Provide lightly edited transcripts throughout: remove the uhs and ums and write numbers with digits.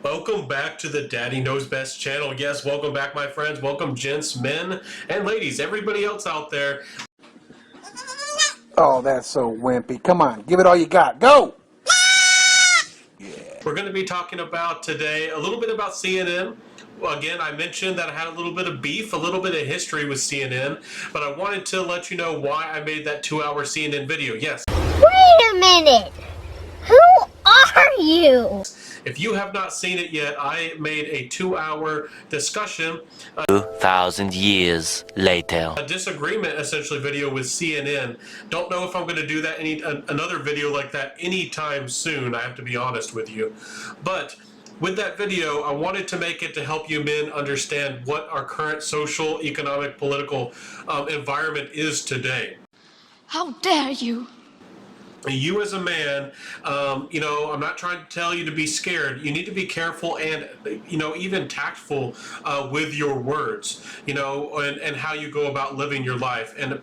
Welcome back to the Daddy Knows Best channel. Yes, welcome back, my friends. Welcome, gents, men, and ladies, everybody else out there. Oh, that's so wimpy. Come on, give it all you got. Go! Yeah. We're going to be talking about today a little bit about CNN. Well, again, I mentioned that I had a little bit of beef, a little bit of history with CNN, but I wanted to let you know why I made that 2-hour CNN video. Yes. Wait a minute. Who are you? If you have not seen it yet, I made a 2-hour discussion. 2,000 years later. A disagreement, essentially, video with CNN. Don't know if I'm going to do that another video like that anytime soon, I have to be honest with you. But with that video, I wanted to make it to help you men understand what our current social, economic, political environment is today. How dare you? You as a man, I'm not trying to tell you to be scared. You need to be careful and, even tactful with your words, and how you go about living your life and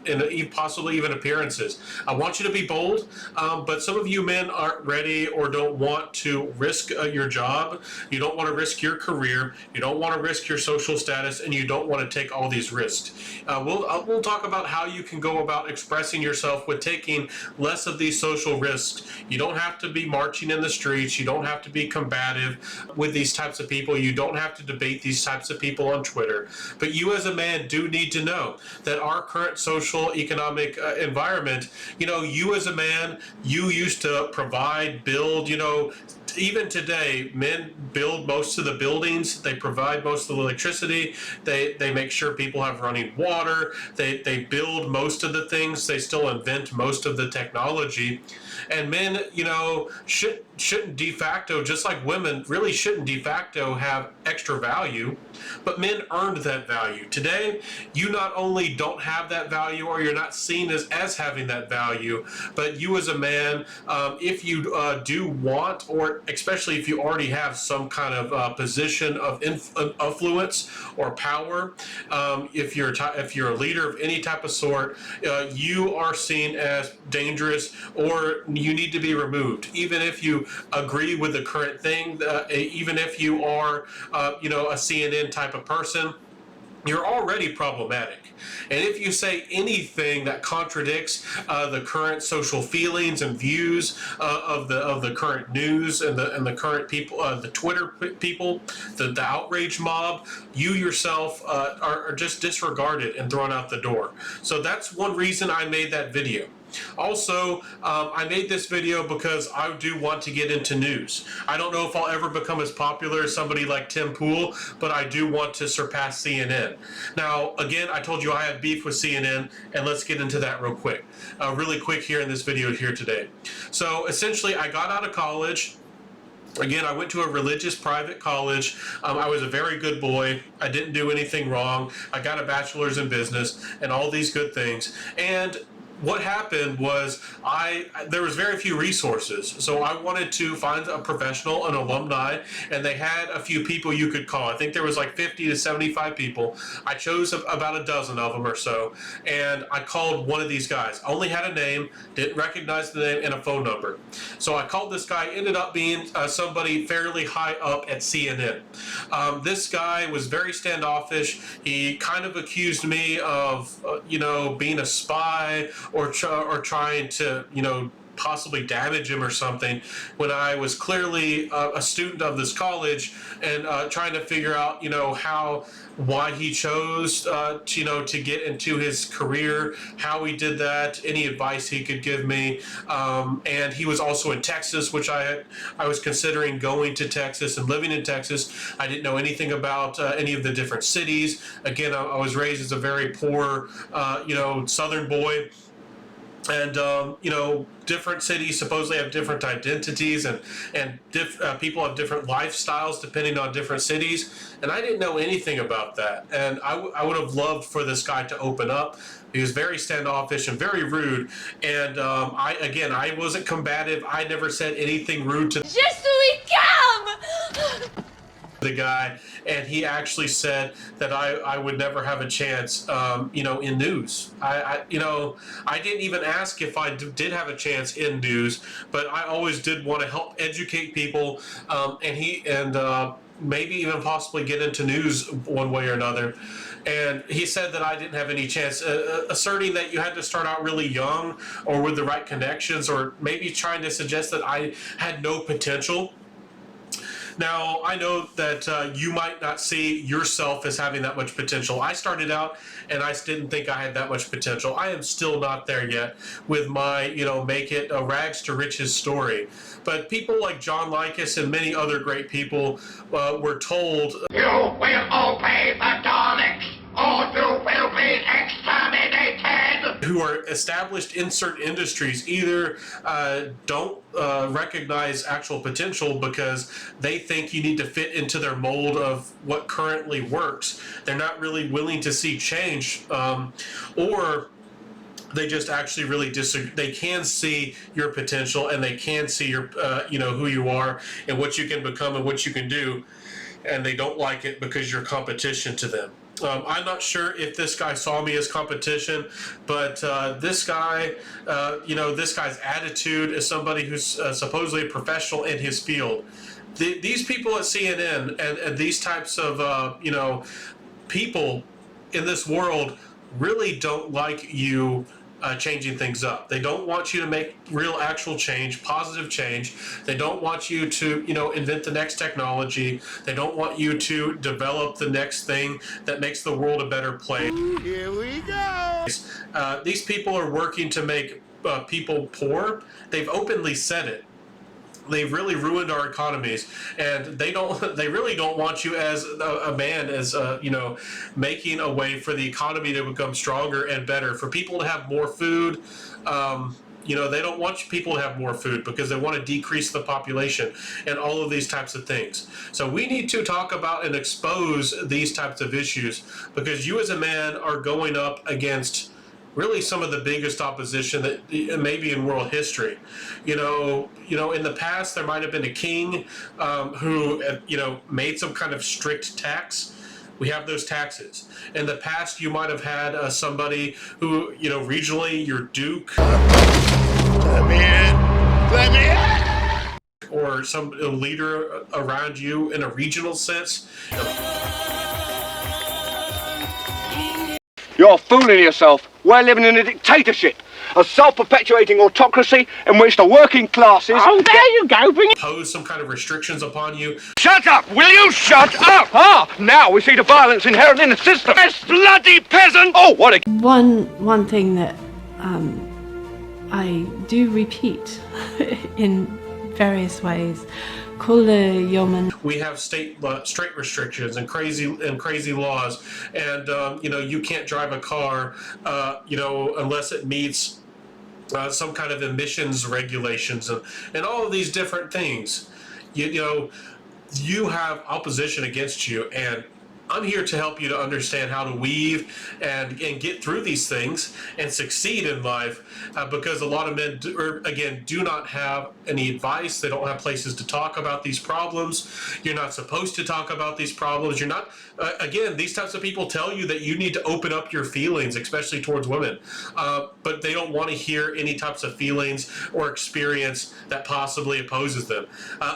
possibly even appearances. I want you to be bold, but some of you men aren't ready or don't want to risk your job. You don't want to risk your career. You don't want to risk your social status, and you don't want to take all these risks. We'll talk about how you can go about expressing yourself with taking less of these social risks. You don't have to be marching in the streets. You don't have to be combative with these types of people. You don't have to debate these types of people on Twitter. But you as a man do need to know that our current social economic environment, you as a man, you used to provide, build, even today, men build most of the buildings. They provide most of the electricity. They make sure people have running water. They build most of the things. They still invent most of the technology. And men, shouldn't de facto, just like women, really shouldn't de facto have extra value, but men earned that value. Today, you not only don't have that value, or you're not seen as having that value, but you as a man, if you do want, or especially if you already have some kind of position of influence or power, if you're a leader of any type of sort, you are seen as dangerous, or you need to be removed. Even if you agree with the current thing, even if you are, a CNN type of person, you're already problematic. And if you say anything that contradicts the current social feelings and views of the current news and the current people, the Twitter people, the outrage mob, you yourself are just disregarded and thrown out the door. So that's one reason I made that video. Also, I made this video because I do want to get into news. I don't know if I'll ever become as popular as somebody like Tim Pool, but I do want to surpass CNN. Now, again, I told you I have beef with CNN, and let's get into that really quick here in this video here today. So essentially, I got out of college. Again, I went to a religious private college. I was a very good boy. I didn't do anything wrong. I got a bachelor's in business and all these good things. And what happened was there was very few resources, so I wanted to find a professional, an alumni, and they had a few people you could call. I think there was like 50 to 75 people. I chose about a dozen of them or so, and I called one of these guys. I only had a name, didn't recognize the name, and a phone number. So I called this guy, ended up being somebody fairly high up at CNN. This guy was very standoffish. He kind of accused me of, being a spy, or trying to, possibly damage him or something, when I was clearly a student of this college and trying to figure out, why he chose, to get into his career, how he did that, any advice he could give me. And he was also in Texas, which I was considering going to Texas and living in Texas. I didn't know anything about any of the different cities. Again, I was raised as a very poor, Southern boy. And, different cities supposedly have different identities, and people have different lifestyles depending on different cities. And I didn't know anything about that. And I would have loved for this guy to open up. He was very standoffish and very rude. And I wasn't combative. I never said anything rude to. Je suis calme! the guy, and he actually said that I would never have a chance, in news. I didn't even ask if I did have a chance in news, but I always did want to help educate people, and maybe even possibly get into news one way or another. And he said that I didn't have any chance, asserting that you had to start out really young or with the right connections, or maybe trying to suggest that I had no potential. Now, I know that you might not see yourself as having that much potential. I started out and I didn't think I had that much potential. I am still not there yet with my, make it a rags to riches story. But people like John Likas and many other great people were told, you will obey the Daleks, or you will be exterminated. Who are established in certain industries either don't recognize actual potential because they think you need to fit into their mold of what currently works. They're not really willing to see change, or they just actually really disagree. They can see your potential and they can see your, who you are and what you can become and what you can do, and they don't like it because you're competition to them. I'm not sure if this guy saw me as competition, but this guy, this guy's attitude as somebody who's supposedly a professional in his field. These people at CNN and these types of, people in this world really don't like you changing things up. They don't want you to make real actual change, positive change. They don't want you to, invent the next technology. They don't want you to develop the next thing that makes the world a better place. Here we go. These people are working to make people poor. They've openly said it. They've really ruined our economies, and they really don't want you as a man, as making a way for the economy to become stronger and better, for people to have more food. They don't want people to have more food because they want to decrease the population and all of these types of things. So we need to talk about and expose these types of issues, because you as a man are going up against really some of the biggest opposition that maybe in world history. In the past there might have been a king who made some kind of strict tax. We have those taxes. In the past you might have had somebody who, regionally, your duke. Let me in. Or some leader around you in a regional sense. You're fooling yourself. We're living in a dictatorship, a self-perpetuating autocracy in which the working classes... Oh, there you go, bring it... Pose some kind of restrictions upon you. Shut up! Will you shut up? Ah, now we see the violence inherent in the system. This bloody peasant! Oh, what a... One thing that I do repeat in various ways. Kulle Yeoman. We have straight restrictions and crazy laws, and you can't drive a car, unless it meets some kind of emissions regulations and all of these different things. You have opposition against you, and I'm here to help you to understand how to weave and get through these things and succeed in life, because a lot of men, do not have any advice. They don't have places to talk about these problems. You're not supposed to talk about these problems. You're not, these types of people tell you that you need to open up your feelings, especially towards women, but they don't want to hear any types of feelings or experience that possibly opposes them.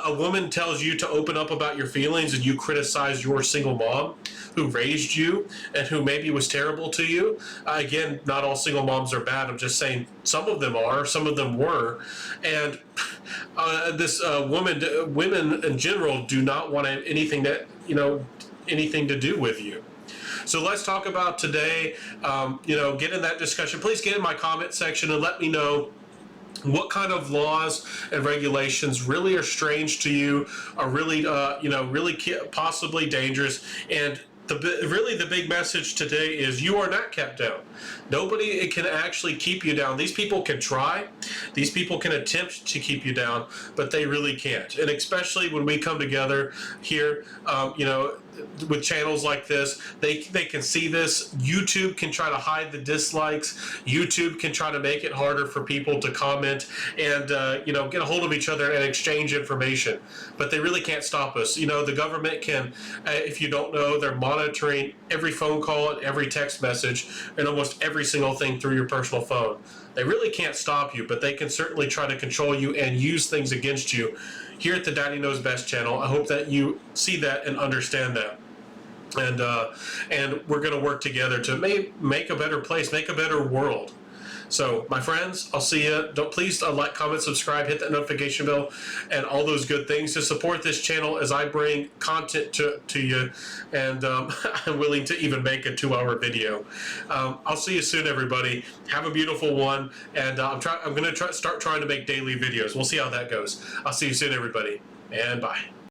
A woman tells you to open up about your feelings and you criticize your single mom who raised you and who maybe was terrible to you. Again, not all single moms are bad. I'm just saying some of them are, some of them were. And women in general do not want anything to do with you. So let's talk about today, get in that discussion. Please get in my comment section and let me know what kind of laws and regulations really are strange to you, are really, really possibly dangerous, and Really the big message today is you are not kept down. Nobody can actually keep you down. These people can try. These people can attempt to keep you down, but they really can't. And especially when we come together here, with channels like this, they can see this. YouTube can try to hide the dislikes. YouTube can try to make it harder for people to comment and get a hold of each other and exchange information. But they really can't stop us. The government can, if you don't know, they're monitoring every phone call and every text message and almost every single thing through your personal phone. They really can't stop you, but they can certainly try to control you and use things against you. Here at the Daddy Knows Best channel, I hope that you see that and understand that. And we're going to work together to make a better place, make a better world. So, my friends, I'll see you. Please like, comment, subscribe, hit that notification bell, and all those good things to support this channel as I bring content to you. And I'm willing to even make a 2-hour video. I'll see you soon, everybody. Have a beautiful one. And I'm going to start trying to make daily videos. We'll see how that goes. I'll see you soon, everybody. And bye.